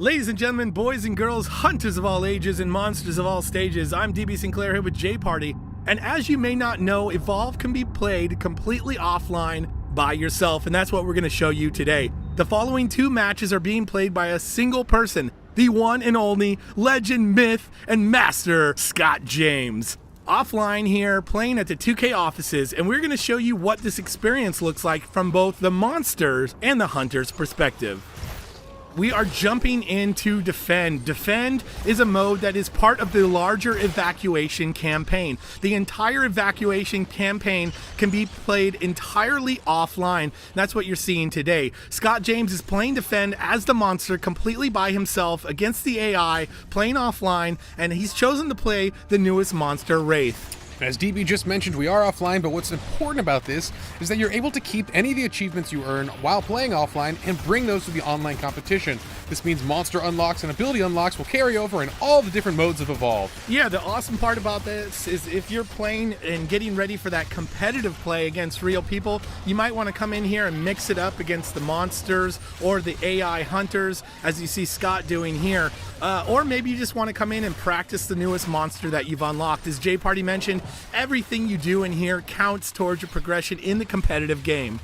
Ladies and gentlemen, boys and girls, hunters of all ages and monsters of all stages, I'm DB Sinclair here with J Party, and as you may not know, Evolve can be played completely offline by yourself, and that's what we're going to show you today. The following two matches are being played by a single person, the one and only legend, myth, and master, Scott James. Offline here, playing at the 2K offices, and we're going to show you what this experience looks like from both the monsters and the hunters' perspective. We are jumping into Defend. Defend is a mode that is part of the larger evacuation campaign. The entire evacuation campaign can be played entirely offline. That's what you're seeing today. Scott James is playing Defend as the monster completely by himself against the AI, playing offline, and he's chosen to play the newest monster, Wraith. As DB just mentioned, we are offline, but what's important about this is that you're able to keep any of the achievements you earn while playing offline and bring those to the online competition. This means monster unlocks and ability unlocks will carry over in all the different modes of Evolve. Yeah, the awesome part about this is if you're playing and getting ready for that competitive play against real people, you might want to come in here and mix it up against the monsters or the AI hunters, as you see Scott doing here. Or maybe you just want to come in and practice the newest monster that you've unlocked. As J Party mentioned, everything you do in here counts towards your progression in the competitive game.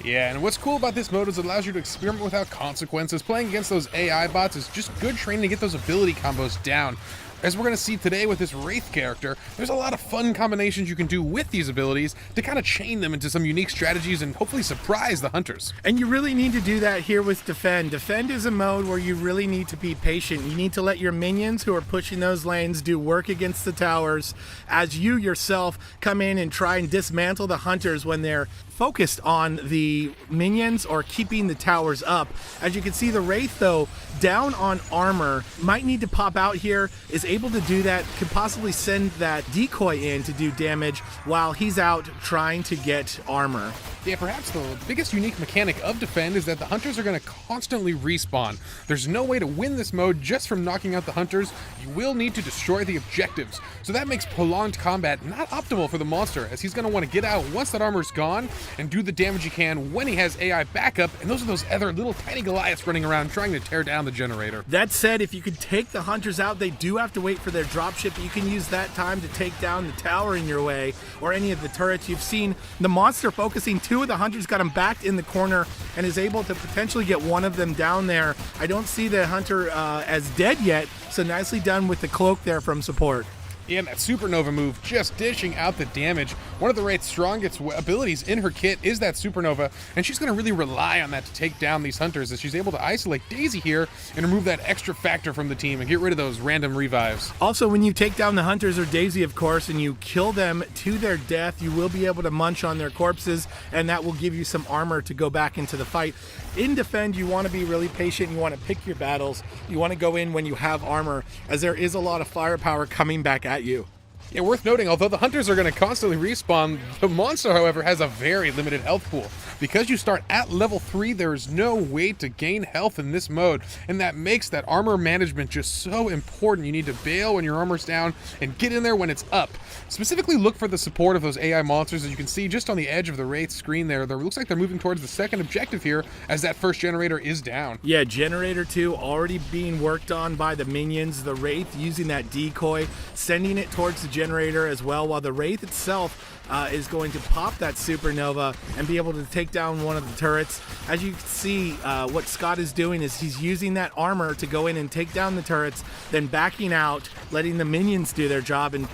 Yeah, and what's cool about this mode is it allows you to experiment without consequences. Playing against those AI bots is just good training to get those ability combos down. As we're going to see today with this Wraith character, there's a lot of fun combinations you can do with these abilities to kind of chain them into some unique strategies and hopefully surprise the hunters. And you really need to do that here with Defend. Defend is a mode where you really need to be patient. You need to let your minions who are pushing those lanes do work against the towers as you yourself come in and try and dismantle the hunters when they're focused on the minions or keeping the towers up. As you can see, the Wraith, though, down on armor, might need to pop out here, is able to do that, could possibly send that decoy in to do damage while he's out trying to get armor. Yeah, perhaps the biggest unique mechanic of Defend is that the hunters are going to constantly respawn. There's no way to win this mode just from knocking out the hunters. You will need to destroy the objectives. So that makes prolonged combat not optimal for the monster, as he's going to want to get out once that armor's gone and do the damage he can when he has AI backup, and those are those other little tiny Goliaths running around trying to tear down the generator. That said, if you could take the hunters out, they do have to wait for their dropship. You can use that time to take down the tower in your way or any of the turrets. You've seen the monster focusing two of the hunters, got him backed in the corner and is able to potentially get one of them down there. I don't see the hunter as dead yet, so nicely done with the cloak there from support. And that Supernova move just dishing out the damage. One of the Wraith's strongest abilities in her kit is that Supernova, and she's going to really rely on that to take down these hunters, as she's able to isolate Daisy here and remove that extra factor from the team and get rid of those random revives. Also, when you take down the hunters or Daisy, of course, and you kill them to their death, you will be able to munch on their corpses, and that will give you some armor to go back into the fight. In Defend, you want to be really patient. You want to pick your battles. You want to go in when you have armor, as there is a lot of firepower coming back at you. Yeah, worth noting, although the hunters are going to constantly respawn, the monster, however, has a very limited health pool. Because you start at level 3, there is no way to gain health in this mode, and that makes that armor management just so important. You need to bail when your armor's down and get in there when it's up. Specifically, look for the support of those AI monsters. As you can see just on the edge of the Wraith screen there, looks like they're moving towards the second objective here as that first generator is down. Yeah, generator 2 already being worked on by the minions. The Wraith using that decoy, sending it towards the generator as well, while the Wraith itself is going to pop that Supernova and be able to take down one of the turrets. As you can see, what Scott is doing is he's using that armor to go in and take down the turrets, then backing out, letting the minions do their job, and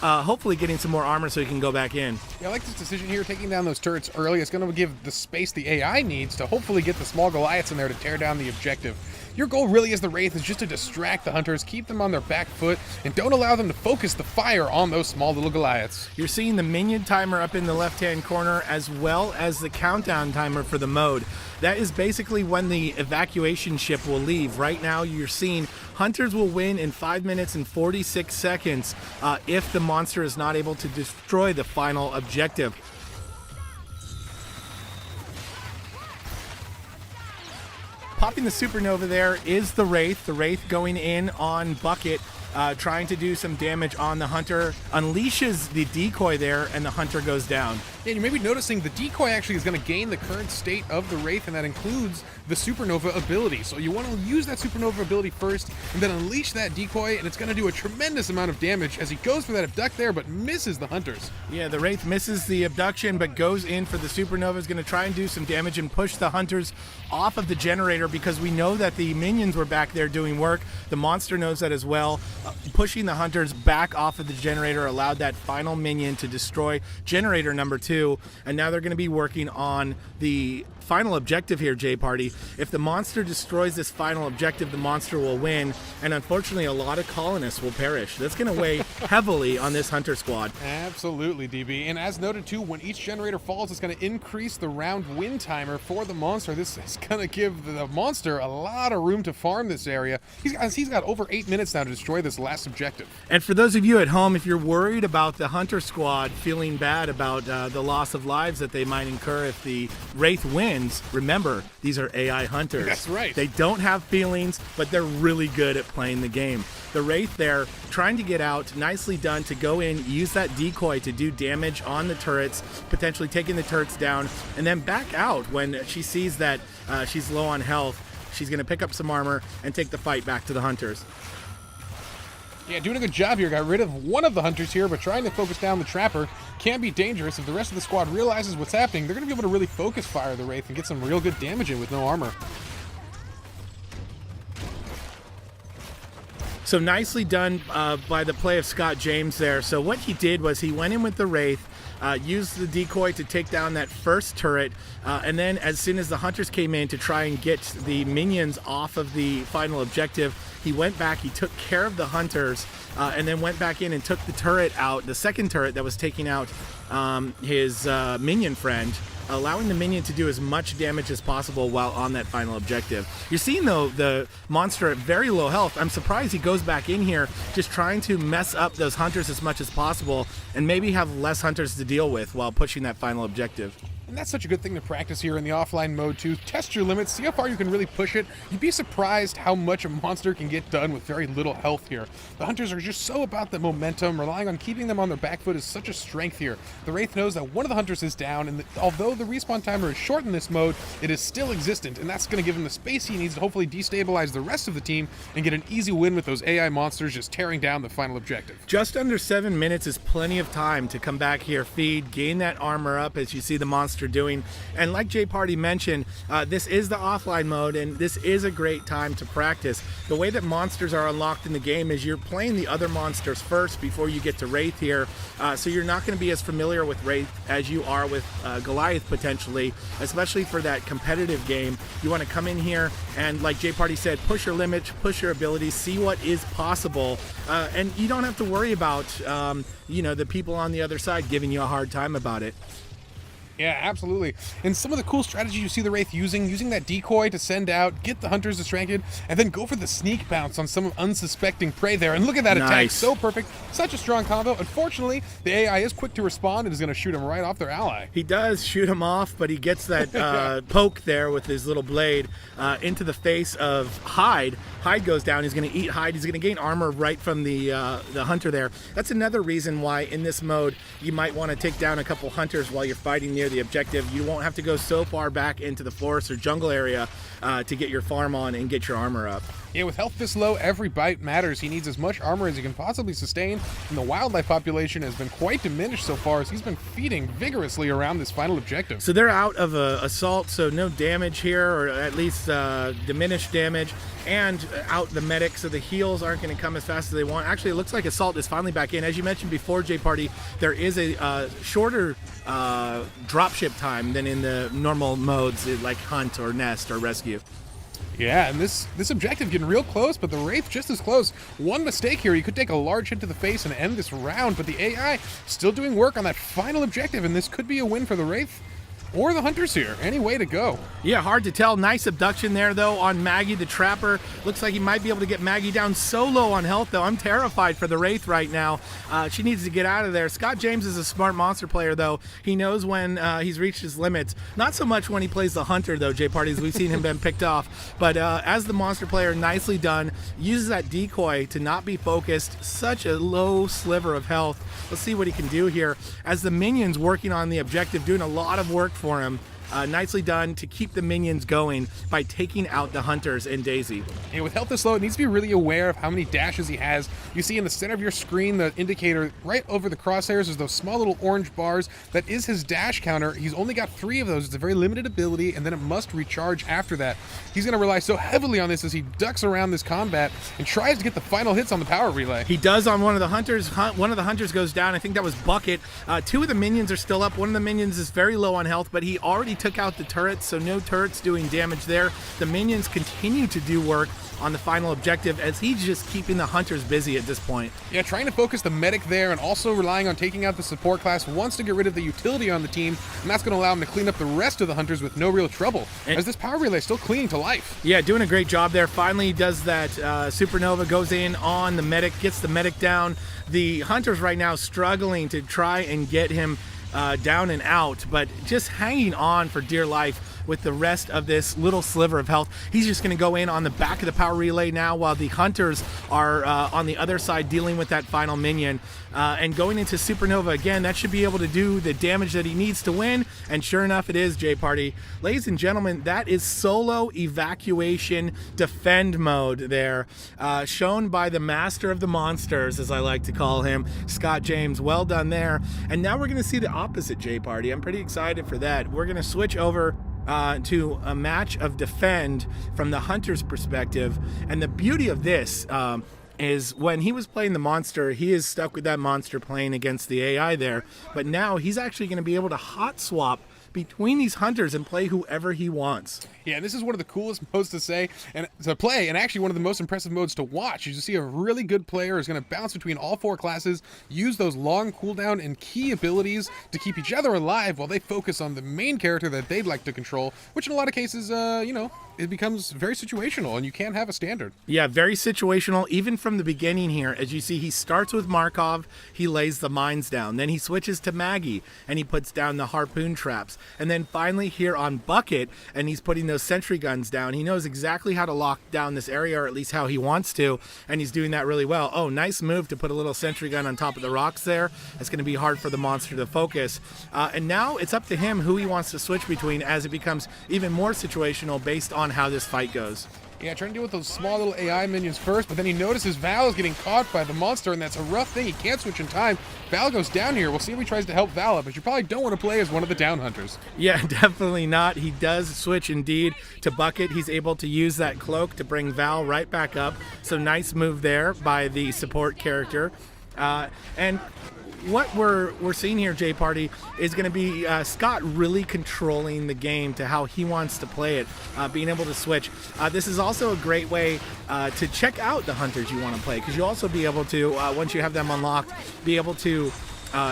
hopefully getting some more armor so he can go back in. Yeah, I like this decision here, taking down those turrets early. It's going to give the space the AI needs to hopefully get the small Goliaths in there to tear down the objective. Your goal really as the Wraith is just to distract the hunters, keep them on their back foot, and don't allow them to focus the fire on those small little Goliaths. You're seeing the minion timer up in the left-hand corner, as well as the countdown timer for the mode. That is basically when the evacuation ship will leave. Right now, you're seeing hunters will win in 5 minutes and 46 seconds if the monster is not able to destroy the final objective. Popping the Supernova there is the Wraith. The Wraith going in on Bucket. trying to do some damage on the hunter, unleashes the decoy there, and the hunter goes down. And you may be noticing the decoy actually is going to gain the current state of the Wraith, and that includes the supernova ability. So you want to use that supernova ability first, and then unleash that decoy, and it's going to do a tremendous amount of damage as he goes for that abduct there, but misses the hunters. Yeah, the Wraith misses the abduction, but goes in for the supernova. Is going to try and do some damage and push the hunters off of the generator, because we know that the minions were back there doing work. The monster knows that as well. Pushing the hunters back off of the generator allowed that final minion to destroy generator number 2, and now they're going to be working on the final objective here, J-Party. If the monster destroys this final objective, the monster will win, and unfortunately a lot of colonists will perish. That's going to weigh heavily on this hunter squad. Absolutely, DB. And as noted too, when each generator falls, it's going to increase the round win timer for the monster. This is going to give the monster a lot of room to farm this area. He's got over 8 minutes now to destroy this last objective. And for those of you at home, if you're worried about the hunter squad feeling bad about the loss of lives that they might incur if the Wraith wins, remember, these are AI hunters. That's right. They don't have feelings, but they're really good at playing the game. The Wraith there, trying to get out, nicely done to go in, use that decoy to do damage on the turrets, potentially taking the turrets down, and then back out when she sees that she's low on health. She's going to pick up some armor and take the fight back to the hunters. Yeah, doing a good job here. Got rid of one of the hunters here, but trying to focus down the trapper can be dangerous. If the rest of the squad realizes what's happening, they're going to be able to really focus fire the Wraith and get some real good damage in with no armor. So nicely done by the play of Scott James there. So what he did was he went in with the Wraith, used the decoy to take down that first turret, and then as soon as the hunters came in to try and get the minions off of the final objective, he went back, he took care of the hunters, and then went back in and took the turret out, the second turret that was taking out his minion friend, allowing the minion to do as much damage as possible while on that final objective. You're seeing, though, the monster at very low health. I'm surprised he goes back in here just trying to mess up those hunters as much as possible and maybe have less hunters to deal with while pushing that final objective. And that's such a good thing to practice here in the offline mode too. Test your limits, see how far you can really push it. You'd be surprised how much a monster can get done with very little health here. The hunters are just so about the momentum, relying on keeping them on their back foot is such a strength here. The Wraith knows that one of the hunters is down, and although the respawn timer is short in this mode, it is still existent, and that's going to give him the space he needs to hopefully destabilize the rest of the team and get an easy win with those AI monsters just tearing down the final objective. Just under 7 minutes is plenty of time to come back here, feed, gain that armor up as you see the monster doing. And like J Party mentioned, this is the offline mode, and this is a great time to practice. The way that monsters are unlocked in the game is you're playing the other monsters first before you get to Wraith here, so you're not going to be as familiar with Wraith as you are with Goliath potentially, especially for that competitive game. You want to come in here and, like J Party said, push your limits, push your abilities, see what is possible, and you don't have to worry about the people on the other side giving you a hard time about it. Yeah, absolutely. And some of the cool strategies you see the Wraith using that decoy to send out, get the hunters distracted, and then go for the sneak bounce on some unsuspecting prey there. And look at that attack, so perfect. Such a strong combo. Unfortunately, the AI is quick to respond and is going to shoot him right off their ally. He does shoot him off, but he gets that poke there with his little blade into the face of Hyde. Hyde goes down. He's going to eat Hyde. He's going to gain armor right from the hunter there. That's another reason why in this mode you might want to take down a couple hunters while you're fighting near the objective. You won't have to go so far back into the forest or jungle area to get your farm on and get your armor up. Yeah, with health this low, every bite matters. He needs as much armor as he can possibly sustain, and the wildlife population has been quite diminished so far as he's been feeding vigorously around this final objective. So they're out of assault, so no damage here, or at least diminished damage, and out the medic, so the heals aren't going to come as fast as they want. Actually, it looks like assault is finally back in. As you mentioned before, J Party, there is a shorter dropship time than in the normal modes like hunt or nest or rescue. Yeah, and this objective getting real close, but the Wraith just as close. One mistake here, you could take a large hit to the face and end this round, but the AI still doing work on that final objective, and this could be a win for the Wraith. or the hunters here. Any way to go. Yeah, hard to tell. Nice abduction there, though, on Maggie the Trapper. Looks like he might be able to get Maggie down so low on health, though. I'm terrified for the Wraith right now. She needs to get out of there. Scott James is a smart monster player, though. He knows when he's reached his limits. Not so much when he plays the Hunter, though, Jay Parties. We've seen him been picked off. But as the monster player, nicely done. Uses that decoy to not be focused. Such a low sliver of health. Let's see what he can do here. As the minions working on the objective, doing a lot of work for him. Nicely done to keep the minions going by taking out the hunters and Daisy. And with health this low, it needs to be really aware of how many dashes he has. You see in the center of your screen, the indicator right over the crosshairs is those small little orange bars. That is his dash counter. He's only got 3 of those. It's a very limited ability, and then it must recharge after that. He's going to rely so heavily on this as he ducks around this combat and tries to get the final hits on the power relay. He does on one of the hunters. One of the hunters goes down. I think that was Bucket. 2 of the minions are still up. One of the minions is very low on health, but he already took out the turrets, so no turrets doing damage there. The minions continue to do work on the final objective as he's just keeping the hunters busy at this point. Yeah, trying to focus the medic there and also relying on taking out the support class. Wants to get rid of the utility on the team, and that's going to allow him to clean up the rest of the hunters with no real trouble, as this power relay is still clinging to life. Yeah, doing a great job there. Finally does that supernova, goes in on the medic, gets the medic down. The hunters right now struggling to try and get him down and out, but just hanging on for dear life with the rest of this little sliver of health. He's just going to go in on the back of the power relay now while the hunters are on the other side dealing with that final minion. And going into Supernova again, that should be able to do the damage that he needs to win. And sure enough, it is, J Party. Ladies and gentlemen, that is solo evacuation defend mode there, shown by the master of the monsters, as I like to call him, Scott James. Well done there. And now we're going to see the opposite, J Party. I'm pretty excited for that. We're going to switch over to a match of defend from the hunter's perspective. And the beauty of this is when he was playing the monster, he is stuck with that monster playing against the AI there. But now he's actually going to be able to hot swap between these hunters and play whoever he wants. Yeah, this is one of the coolest modes to say and to play, and actually one of the most impressive modes to watch. You see a really good player is going to bounce between all 4 classes, use those long cooldown and key abilities to keep each other alive while they focus on the main character that they'd like to control, which in a lot of cases, it becomes very situational, and you can't have a standard. Yeah, very situational, even from the beginning here. As you see, he starts with Markov, he lays the mines down. Then he switches to Maggie, and he puts down the harpoon traps. And then finally here on Bucket, and he's putting those sentry guns down. He knows exactly how to lock down this area, or at least how he wants to, and he's doing that really well. Oh, nice move to put a little sentry gun on top of the rocks there. It's going to be hard for the monster to focus. And now it's up to him who he wants to switch between as it becomes even more situational based on how this fight goes. Yeah, trying to deal with those small little AI minions first, but then he notices Val is getting caught by the monster, and that's a rough thing. He can't switch in time. Val goes down here. We'll see if he tries to help Val up, but you probably don't want to play as one of the down hunters. Yeah, definitely not. He does switch indeed to Bucket. He's able to use that cloak to bring Val right back up. So nice move there by the support character. And what we're seeing here, J Party, is going to be Scott really controlling the game to how he wants to play it, being able to switch. This is also a great way to check out the hunters you want to play, because you'll also be able to, once you have them unlocked, be able to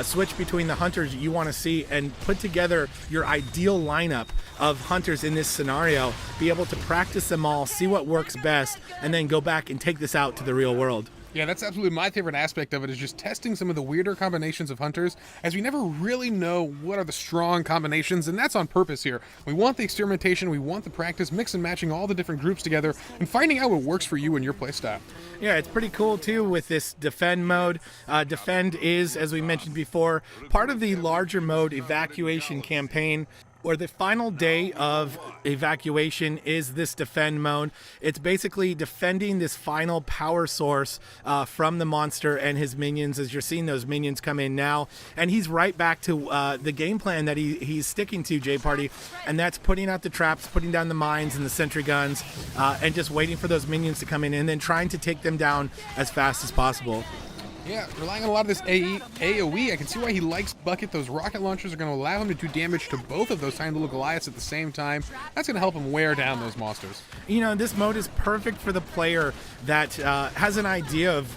switch between the hunters you want to see and put together your ideal lineup of hunters in this scenario, be able to practice them all, see what works best, and then go back and take this out to the real world. Yeah, that's absolutely my favorite aspect of it, is just testing some of the weirder combinations of hunters, as we never really know what are the strong combinations, and that's on purpose here. We want the experimentation, we want the practice, mix and matching all the different groups together, and finding out what works for you and your playstyle. Yeah, it's pretty cool too with this defend mode. Defend is, as we mentioned before, part of the larger mode evacuation campaign, or the final day of evacuation is this defend mode. It's basically defending this final power source from the monster and his minions, as you're seeing those minions come in now. And he's right back to the game plan that he's sticking to, J Party, and that's putting out the traps, putting down the mines and the sentry guns, and just waiting for those minions to come in and then trying to take them down as fast as possible. Yeah, relying on a lot of this AoE, I can see why he likes Bucket. Those rocket launchers are going to allow him to do damage to both of those tiny little Goliaths at the same time. That's going to help him wear down those monsters. You know, this mode is perfect for the player that has an idea of,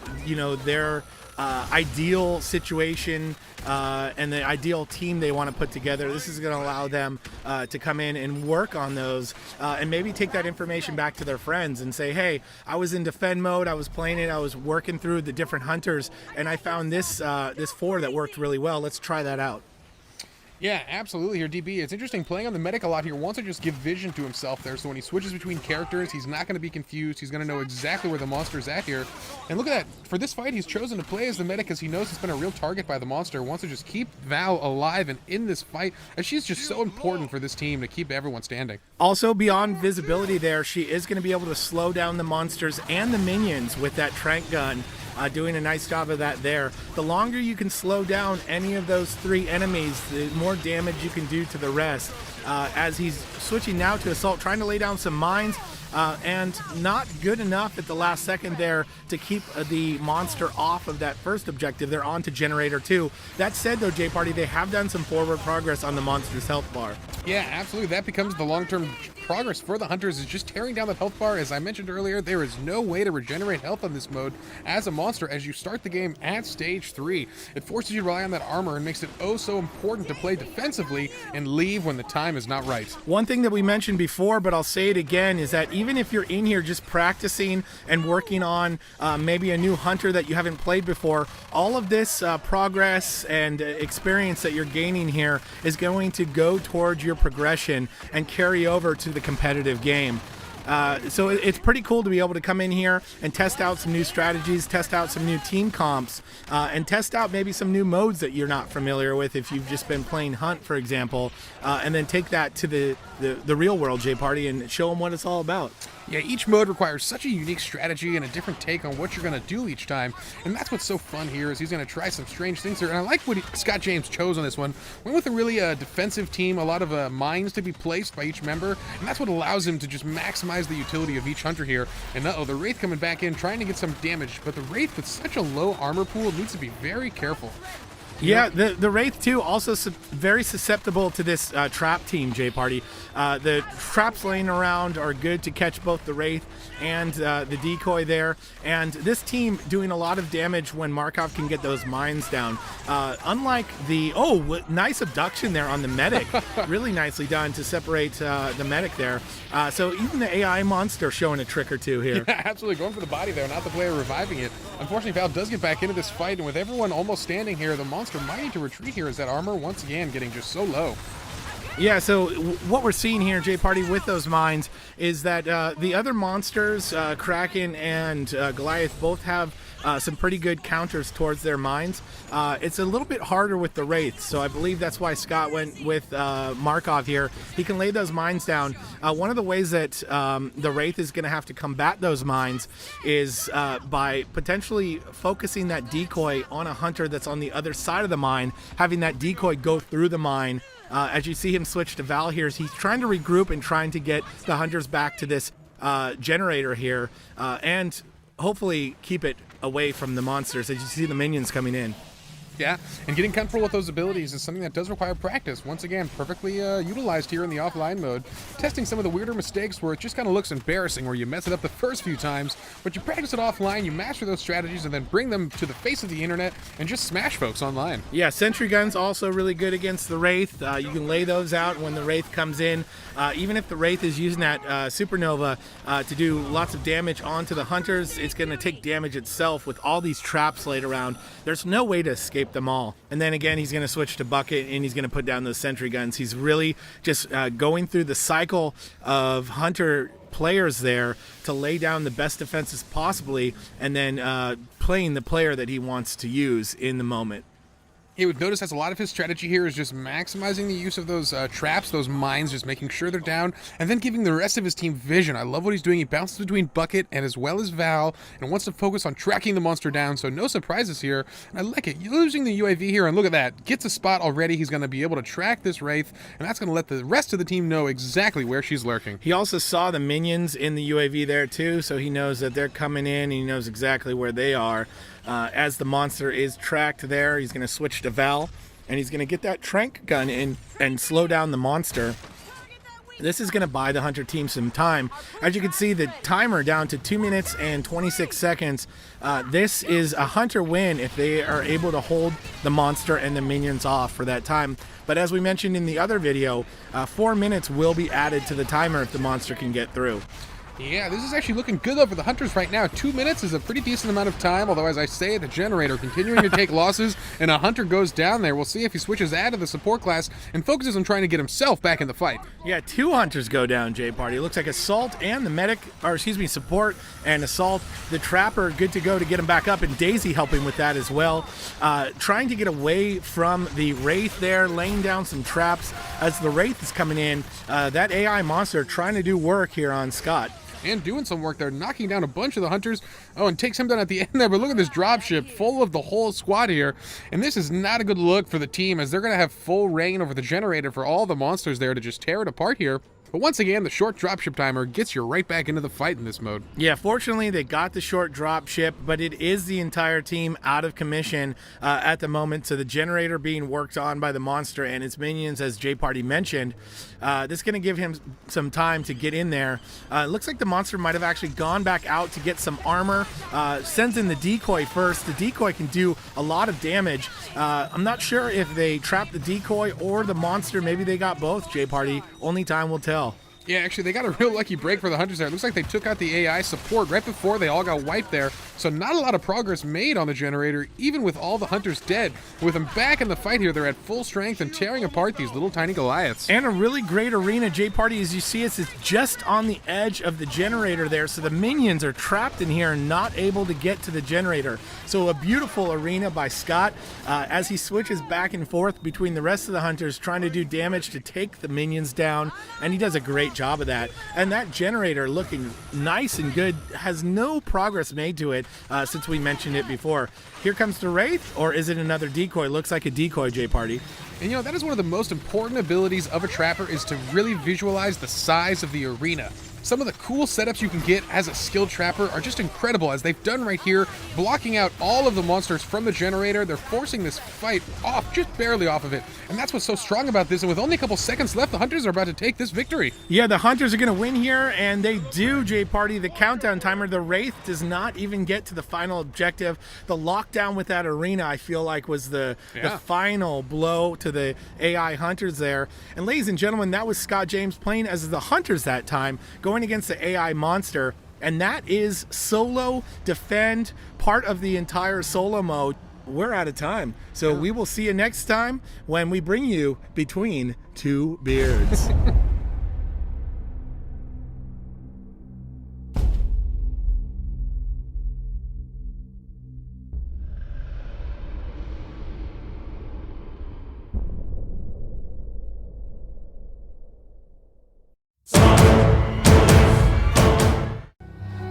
their ideal situation and the ideal team they want to put together. This is going to allow them to come in and work on those and maybe take that information back to their friends and say, hey, I was in defend mode, I was playing it, I was working through the different hunters, and I found this 4 that worked really well. Let's try that out. Yeah, absolutely here, DB. It's interesting playing on the medic a lot here. Wants to just give vision to himself there, so when he switches between characters, he's not going to be confused. He's going to know exactly where the monster's at here. And look at that. For this fight, he's chosen to play as the medic because he knows he's been a real target by the monster. Wants to just keep Val alive and in this fight, as she's just so important for this team to keep everyone standing. Also, beyond visibility there, she is going to be able to slow down the monsters and the minions with that trank gun. Doing a nice job of that there. The longer you can slow down any of those 3 enemies, the more damage you can do to the rest. As he's switching now to Assault, trying to lay down some mines, and not good enough at the last second there to keep the monster off of that first objective. They're on to Generator 2. That said, though, J-Party, they have done some forward progress on the monster's health bar. Yeah, absolutely. That becomes the long-term progress for the Hunters, is just tearing down the health bar. As I mentioned earlier, there is no way to regenerate health on this mode as a monster as you start the game at stage 3. It forces you to rely on that armor and makes it oh so important to play defensively and leave when the time is not right. One thing that we mentioned before, but I'll say it again, is that even if you're in here just practicing and working on maybe a new hunter that you haven't played before, all of this progress and experience that you're gaining here is going to go towards your progression and carry over to the competitive game. So it's pretty cool to be able to come in here and test out some new strategies, test out some new team comps, and test out maybe some new modes that you're not familiar with if you've just been playing Hunt, for example, and then take that to the real world, J-Party, and show them what it's all about. Yeah, each mode requires such a unique strategy and a different take on what you're going to do each time, and that's what's so fun here, is he's going to try some strange things here. And I like what Scott James chose on this one. Went with a really defensive team, a lot of mines to be placed by each member, and that's what allows him to just maximize the utility of each hunter here. And the Wraith coming back in, trying to get some damage, but the Wraith with such a low armor pool needs to be very careful. Yeah, the Wraith too, also very susceptible to this trap team, J-Party. The traps laying around are good to catch both the Wraith and the decoy there. And this team doing a lot of damage when Markov can get those mines down. Unlike the, nice abduction there on the medic. Really nicely done to separate the medic there. So even the AI monster showing a trick or two here. Yeah, absolutely, going for the body there, not the player reviving it. Unfortunately, Val does get back into this fight, and with everyone almost standing here, the monster might need to retreat here as that armor once again getting just so low. Yeah, so what we're seeing here, J-Party, with those mines is that the other monsters, Kraken and Goliath, both have some pretty good counters towards their mines. It's a little bit harder with the Wraith, so I believe that's why Scott went with Markov here. He can lay those mines down. One of the ways that the Wraith is going to have to combat those mines is by potentially focusing that decoy on a hunter that's on the other side of the mine, having that decoy go through the mine. As you see him switch to Val here, he's trying to regroup and trying to get the hunters back to this generator here and hopefully keep it away from the monsters as you see the minions coming in. Yeah, and getting comfortable with those abilities is something that does require practice. Once again, perfectly utilized here in the offline mode. Testing some of the weirder mistakes where it just kind of looks embarrassing, where you mess it up the first few times, but you practice it offline, you master those strategies, and then bring them to the face of the internet and just smash folks online. Yeah, sentry guns also really good against the Wraith. You can lay those out when the Wraith comes in. Even if the Wraith is using that supernova to do lots of damage onto the hunters, it's going to take damage itself with all these traps laid around. There's no way to escape them all. And then again, he's going to switch to Bucket and he's going to put down those sentry guns. He's really just going through the cycle of hunter players there to lay down the best defenses possibly, and then playing the player that he wants to use in the moment. You would notice as a lot of his strategy here is just maximizing the use of those traps, those mines, just making sure they're down, and then giving the rest of his team vision. I love what he's doing. He bounces between Bucket and as well as Val, and wants to focus on tracking the monster down, so no surprises here. And I like it. Using the UAV here, and look at that. Gets a spot already. He's going to be able to track this Wraith, and that's going to let the rest of the team know exactly where she's lurking. He also saw the minions in the UAV there too, so he knows that they're coming in, and he knows exactly where they are. As the monster is tracked there, he's going to switch to Val, and he's going to get that trank gun in and slow down the monster. This is going to buy the hunter team some time. As you can see, the timer down to 2 minutes and 26 seconds. This is a hunter win if they are able to hold the monster and the minions off for that time. But as we mentioned in the other video, 4 minutes will be added to the timer if the monster can get through. Yeah, this is actually looking good though for the hunters right now. 2 minutes is a pretty decent amount of time, although as I say, the generator continuing to take losses, and a hunter goes down there. We'll see if he switches out of the support class and focuses on trying to get himself back in the fight. Yeah, 2 hunters go down, J Party. It looks like Assault and the medic, or excuse me, Support and Assault. The Trapper good to go to get him back up, and Daisy helping with that as well. Trying to get away from the Wraith there, laying down some traps as the Wraith is coming in. That AI monster trying to do work here on Scott. And doing some work there, knocking down a bunch of the hunters. Oh, and takes him down at the end there, but look at this dropship full of the whole squad here. And this is not a good look for the team, as they're going to have full reign over the generator for all the monsters there to just tear it apart here. But once again, the short dropship timer gets you right back into the fight in this mode. Yeah, fortunately, they got the short dropship, but it is the entire team out of commission at the moment. So the generator being worked on by the monster and its minions, as J Party mentioned. This is going to give him some time to get in there. It looks like the monster might have actually gone back out to get some armor. Sends in the decoy first. The decoy can do a lot of damage. I'm not sure if they trapped the decoy or the monster. Maybe they got both, J Party. Only time will tell. Yeah, actually, they got a real lucky break for the hunters there. It looks like they took out the AI support right before they all got wiped there. So not a lot of progress made on the generator, even with all the hunters dead. With them back in the fight here, they're at full strength and tearing apart these little tiny Goliaths. And a really great arena, J Party, as you see us, is just on the edge of the generator there. So the minions are trapped in here and not able to get to the generator. So a beautiful arena by Scott as he switches back and forth between the rest of the hunters, trying to do damage to take the minions down. And he does a great job of that. And that generator looking nice and good, has no progress made to it since we mentioned it before. Here comes the Wraith, or is it another decoy? Looks like a decoy, J Party. And you know, that is one of the most important abilities of a trapper, is to really visualize the size of the arena. Some of the cool setups you can get as a skilled trapper are just incredible, as they've done right here, blocking out all of the monsters from the generator. They're forcing this fight off, just barely off of it. And that's what's so strong about this. And with only a couple seconds left, the hunters are about to take this victory. Yeah, the hunters are going to win here, and they do, J Party. The countdown timer, the Wraith does not even get to the final objective. The lockdown with that arena, I feel like, was the final blow to the AI hunters there. And ladies and gentlemen, that was Scott James playing as the hunters that time, going against the AI monster, and that is solo defend, part of the entire solo mode. We're out of time, so we will see you next time when we bring you Between Two Beards.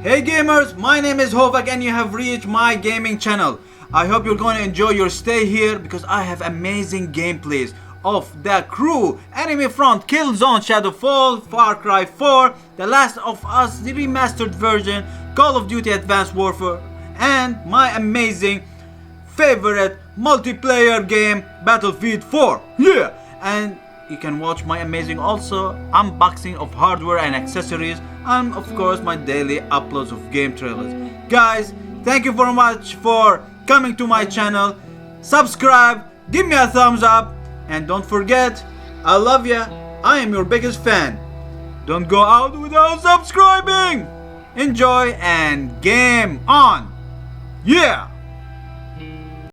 Hey gamers, my name is Hovac and you have reached my gaming channel. I hope you're going to enjoy your stay here because I have amazing gameplays of The Crew, Enemy Front, Killzone Shadowfall, Far Cry 4, The Last of Us, the remastered version, Call of Duty Advanced Warfare, and my amazing favorite multiplayer game, Battlefield 4. Yeah! And you can watch my amazing also unboxing of hardware and accessories, and of course my daily uploads of game trailers. Guys, thank you very much for coming to my channel. Subscribe, give me a thumbs up, and don't forget, I love ya. I am your biggest fan. Don't go out without subscribing. Enjoy and game on. Yeah!